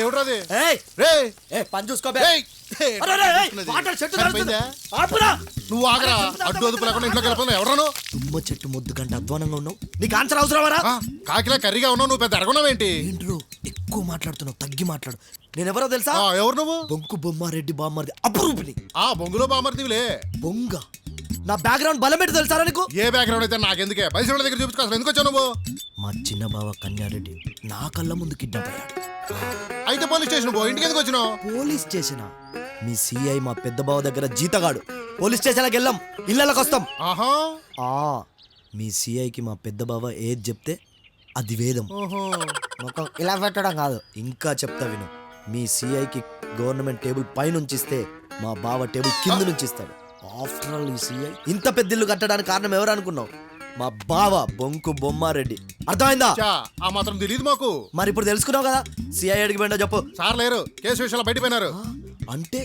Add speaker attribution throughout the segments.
Speaker 1: ఎవడ్రాది?
Speaker 2: పని చూసుకో.
Speaker 1: నువ్వు ఆగరా, అడ్డు అదుపు లేకుండా ఇంట్లోకి వెళ్ళిపోయినా ఎవడను?
Speaker 2: తుమ్మ చెట్టు ముద్దు కంటే అధ్వానంగా ఉన్నావు. నీకు ఆన్సర్ అవసరమరా?
Speaker 1: కాకిలా కర్రీగా ఉన్నావు, నువ్వు పెద్ద అడగన్నావేంటి?
Speaker 2: ఏంట్రో ఎక్కువ మాట్లాడుతున్నావు, తగ్గి మాట్లాడు. నేనెవరో తెలుసా?
Speaker 1: ఎవరు నువ్వు?
Speaker 2: బొంకు బొమ్మారెడ్డి బామ్మర్ది అపురూపిని.
Speaker 1: బొంగులో బామ్మర్దివిలే.
Speaker 2: బొంగ నా బ్యాక్గ్రౌండ్ బలమేటి తెలుసారా నీకు?
Speaker 1: ఏ బ్యాక్గ్రౌండ్ అయితే నాకెందుకే? బయట దగ్గర చూపించుకో, అసలు ఎందుకు వచ్చావు నువ్వు?
Speaker 2: మా చిన్న బావ కన్యారెడ్డి నా కళ్ళ ముందు కిడ్నాప్ అయ్యాడు.
Speaker 1: అయితే పోలీస్ స్టేషన్ పో. ఇంటికి ఎందుకు వచ్చినావు?
Speaker 2: పోలీస్ స్టేషనా? మీ సిఐ మా పెద్ద బావ దగ్గర జీతగాడు. పోలీస్ స్టేషన్కి వెళ్ళాం, ఇళ్ళకి వస్తాం. మీ సిఐకి మా పెద్ద బావ ఏది చెప్తే అది వేదం. మొత్తం ఇలా పెట్టడం కాదు, ఇంకా చెప్తా విను. మీ సిఐకి గవర్నమెంట్ టేబుల్ పైనుంచి ఇస్తే మా బావ టేబుల్ కింద నుంచి ఇస్తాడు. ఆఫ్టర్ ఆల్ ఈ సిఐ ఇంత పెద్ద ఇల్లు కట్టడానికి కారణం ఎవరు అనుకున్నావు? మా బావ బొంకు బొమ్మారెడ్డి. అర్థమైందా?
Speaker 1: ఆ మాత్రం తెలియదు మాకు.
Speaker 2: మరి ఇప్పుడు తెలుసుకున్నావు కదా, సిఐ అడిగి పోయిందో చెప్పు.
Speaker 1: సార్ లేరు, కేసు విషయంలో బయటపోయినారు.
Speaker 2: అంటే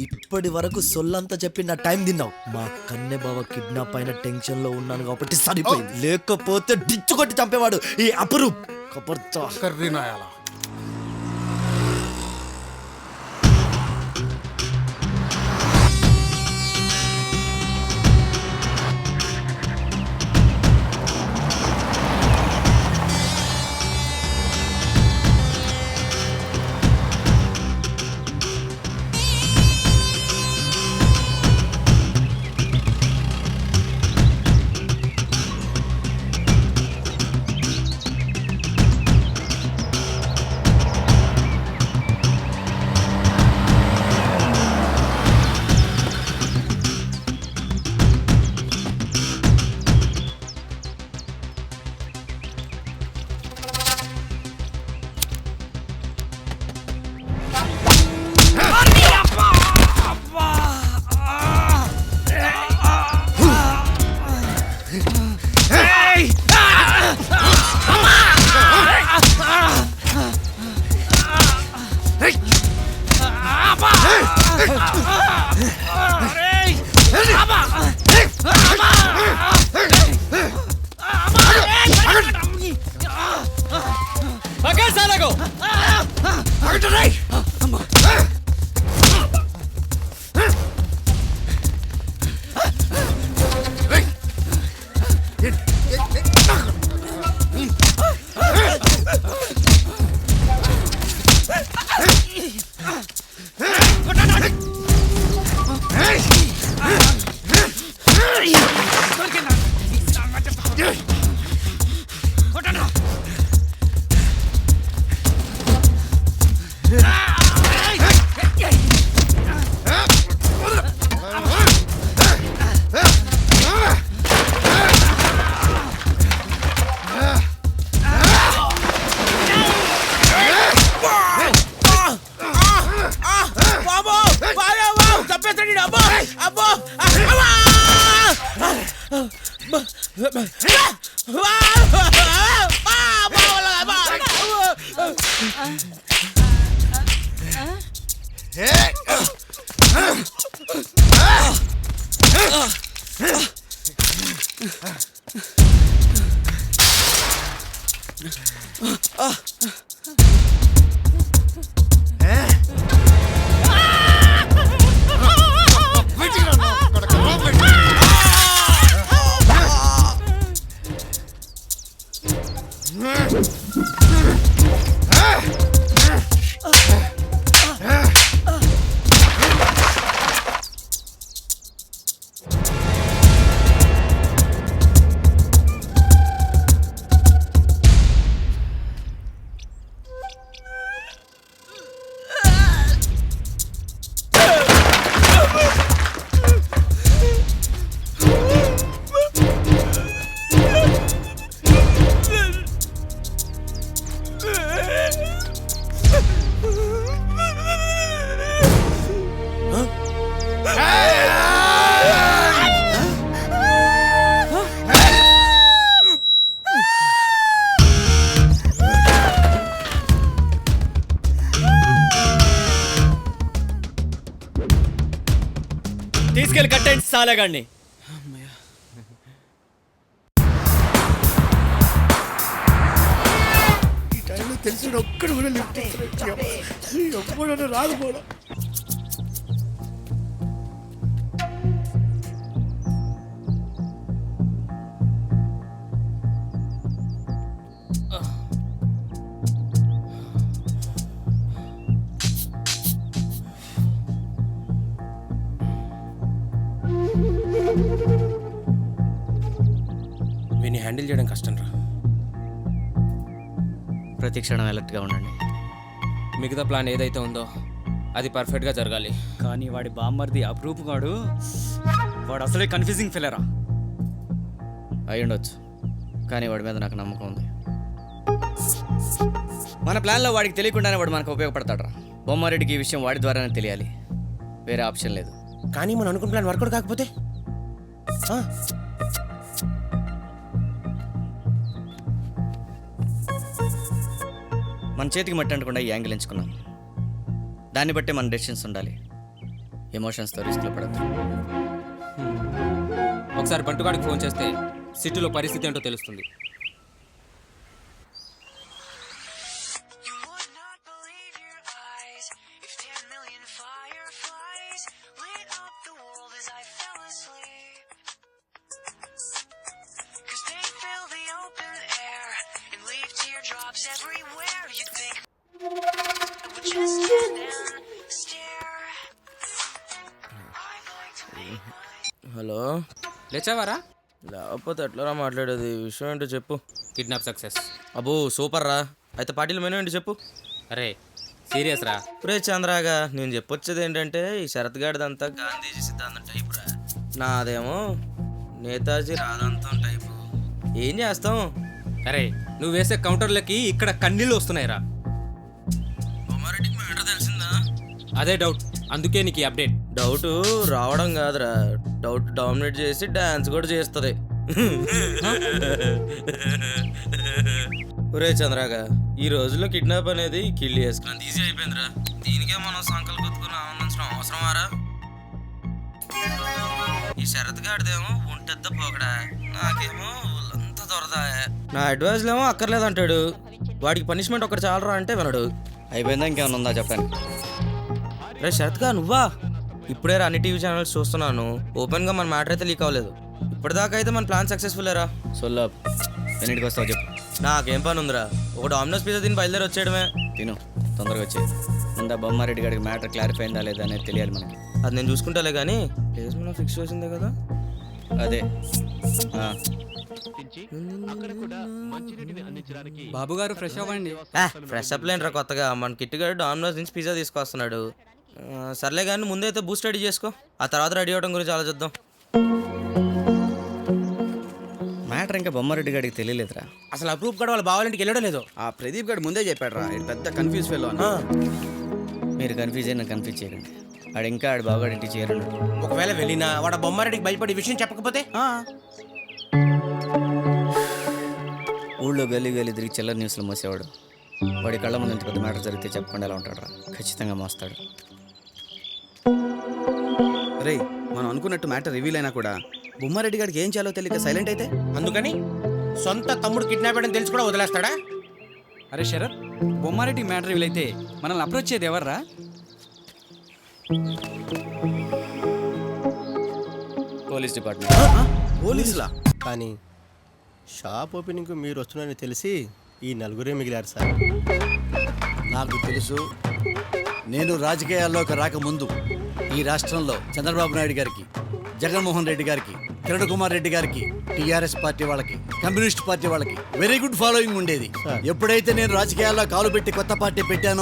Speaker 2: ఇప్పటి వరకు సొల్లంతా చెప్పి నా టైం తిన్నావు. మా కన్నె బావ కిడ్నాప్ అయిన టెన్షన్ లో ఉన్నాను కాబట్టి సరిపోయింది, లేకపోతే డిచ్చు కొట్టి చంపేవాడు ఈ అపురూప్.
Speaker 1: కర్రీ నాయాల.
Speaker 3: తీసుకెళ్ళి కట్టండి సాలగాడిని.
Speaker 2: ఈ టైంలో
Speaker 3: తెలిసిన ఒక్కడు కూడా లిఫ్ట్ ఎప్పుడు రాకపోవడం.
Speaker 4: వీని హ్యాండిల్ చేయడం కష్టం రా.
Speaker 5: ప్రతి క్షణం అలర్ట్గా ఉండండి.
Speaker 4: మిగతా ప్లాన్ ఏదైతే ఉందో అది పర్ఫెక్ట్గా జరగాలి.
Speaker 6: కానీ వాడి బామ్మర్ది అప్రూప్ గాడు వాడు అసలే కన్ఫ్యూజింగ్ ఫిల్లరా.
Speaker 5: అయి ఉండొచ్చు, కానీ వాడి మీద నాకు నమ్మకం ఉంది. మన ప్లాన్లో వాడికి తెలియకుండానే వాడు మనకు ఉపయోగపడతాడు రా. బొమ్మారెడ్డికి ఈ విషయం వాడి ద్వారానే తెలియాలి, వేరే ఆప్షన్ లేదు.
Speaker 4: కానీ మనం అనుకున్న ప్లాన్ వర్కౌట్ కాకపోతే
Speaker 5: మన చేతికి మట్టి అంటకుండా ఈ యాంగిల్ ఎంచుకున్నాం. దాన్ని బట్టి మన డెసిషన్స్ ఉండాలి. ఎమోషన్స్తో రిస్క్లో పడద్దు.
Speaker 4: ఒకసారి బంటుగాడికి ఫోన్ చేస్తే సిటీలో పరిస్థితి ఏంటో తెలుస్తుంది.
Speaker 7: You would not believe your eyes if 10 million fireflies lit up the world as I fell asleep. 'Cause they fill the open air and leave teardrops everywhere. You'd think I would just stand and stare. I'm going to make my
Speaker 4: hello, లేచావారా?
Speaker 8: లేకపోతే ఎట్లా మాట్లాడేది? విషయం ఏంటో చెప్పు.
Speaker 4: Kidnap success.
Speaker 8: అబ్బో super రా. అయితే పార్టీలో మెనూ ఏంటి చెప్పు.
Speaker 4: అరే సీరియస్ రా.
Speaker 8: రే చంద్రాగా, నేను చెప్పొచ్చేది ఏంటంటే ఈ శరత్ గాడిదంతా గాంధీజీ సిద్ధాంతం టైప్ రా, నాదేమో నేతాజీ రాధాంతం టైపు. ఏం చేస్తాం?
Speaker 4: అరే నువ్వు వేసే కౌంటర్లకి ఇక్కడ కన్నీళ్ళు వస్తున్నాయిరా.
Speaker 8: బొమ్మారెడ్డికి మ్యాటర్ తెలిసిందా?
Speaker 4: అదే డౌట్, అందుకే నీకు అప్డేట్.
Speaker 8: డౌట్ రావడం కాదురా, డౌట్ డామినేట్ చేసి డాన్స్ కూడా చేస్తుంది. ఒరే చంద్రాగా, ఈ రోజుల్లో కిడ్నాప్ అనేది కిల్లి వేసుకుని ఈజీ అయిపోయిందిరా. దీనికే మనం సంకల్ కొట్టుకుని ఆనందించడం అవసరమారా? ఈ శరత్ గాడిదేమో ఒంటెద్ద పోకడా, నాకేమో అంత దొరదా. నా అడ్వైజ్లో ఏమో అక్కర్లేదంటాడు. వాడికి పనిష్మెంట్ ఒకటి చాలరా అంటే వినడు.
Speaker 5: అయిపోయిందా? ఇంకేమన్నా ఉందా చెప్పండి.
Speaker 8: రే శరత్గా, నువ్వా? ఇప్పుడే అన్ని టీవీ ఛానల్స్ చూస్తున్నాను. ఓపెన్గా మన మ్యాటర్ అయితే లీక్ అవ్వలేదు. ఇప్పటిదాకా అయితే మన ప్లాన్ సక్సెస్ఫుల్ రా.
Speaker 5: సొల్లా ఎన్నింటికి వస్తావు చెప్పు.
Speaker 8: నాకేం పని ఉందిరా, ఒక డామినోస్ పిజ్జా తిని బయలుదేరి వచ్చేయడమే.
Speaker 5: తిను, తొందరగా వచ్చేది. ముందా బొమ్మారెడ్డి గారికి మ్యాటర్ క్లారిఫై అయిందా లేదా అనేది తెలియాలి మనకి.
Speaker 8: అది నేను చూసుకుంటాలే కానీ ప్లేస్ మనం ఫిక్స్ చేసిందే కదా.
Speaker 5: అదే
Speaker 6: బాబు గారు ఫ్రెష్ అవ్వండి.
Speaker 8: ఫ్రెష్ అప్ లేంట్రా కొత్తగా. మన కిట్టుగాడు డామినోస్ నుంచి పిజ్జా తీసుకొస్తున్నాడు. సర్లే కానీ ముందైతే బూస్ట్ రెడీ చేసుకో, ఆ తర్వాత రెడీ అవ్వడం గురించి ఆలోచిద్దాం.
Speaker 5: మ్యాటర్ ఇంకా బొమ్మారెడ్డి గారికి తెలియలేదురా.
Speaker 4: అసలు అప్రూప్ కూడా వాళ్ళ బావాలింటికి వెళ్ళడం లేదు.
Speaker 6: ఆ ప్రదీప్ గారు ముందే చెప్పాడు రా, ఇది పెద్ద కన్ఫ్యూజ్ ఫెలో అని.
Speaker 5: మీరు కన్ఫ్యూజ్ అయినా కన్ఫ్యూజ్ చేయకండి. ఆడు ఇంకా ఆడు బావగాడి ఇంటికి చేరడు.
Speaker 4: ఒకవేళ వెళ్ళినా వాడు బొమ్మారెడ్డికి భయపడి విషయం చెప్పకపోతే
Speaker 5: ఊళ్ళో గల్లీ గల్లీ తిరిగి చిల్లర న్యూస్లో మోసేవాడు. వాడి కళ్ళ ముందు ఇంత పెద్ద మ్యాటర్ జరిగితే చెప్పకుండా ఎలా ఉంటాడు రా? ఖచ్చితంగా మోస్తాడు.
Speaker 6: రే, మనం అనుకున్నట్టు మ్యాటర్ రివీల్ అయినా కూడా బొమ్మారెడ్డి గారికి ఏం చేయాలో తెలియక సైలెంట్ అయితే
Speaker 4: అందుకని సొంత తమ్ముడు కిడ్నాప్ అయ్యడం తెలిసి కూడా వదిలేస్తాడా?
Speaker 6: అరే శరత్, బొమ్మారెడ్డి మ్యాటర్ రివీల్ అయితే మనల్ని అప్రోచ్ చేయదు ఎవర్రా?
Speaker 5: Police department.
Speaker 6: పోలీసులా?
Speaker 3: కానీ షాప్ ఓపెనింగ్కు మీరు వస్తున్నారని తెలిసి ఈ నలుగురే మిగిలారు సార్.
Speaker 9: నాకు తెలుసు, నేను రాజకీయాల్లోకి రాకముందు ఈ రాష్ట్రంలో చంద్రబాబు నాయుడు గారికి, జగన్మోహన్ రెడ్డి గారికి, కిరణ్ కుమార్ రెడ్డి గారికి, టీఆర్ఎస్ పార్టీ వాళ్ళకి, కమ్యూనిస్ట్ పార్టీ వాళ్ళకి వెరీ గుడ్ ఫాలోయింగ్ ఉండేది. ఎప్పుడైతే నేను రాజకీయాల్లో కాలు పెట్టి కొత్త పార్టీ పెట్టానో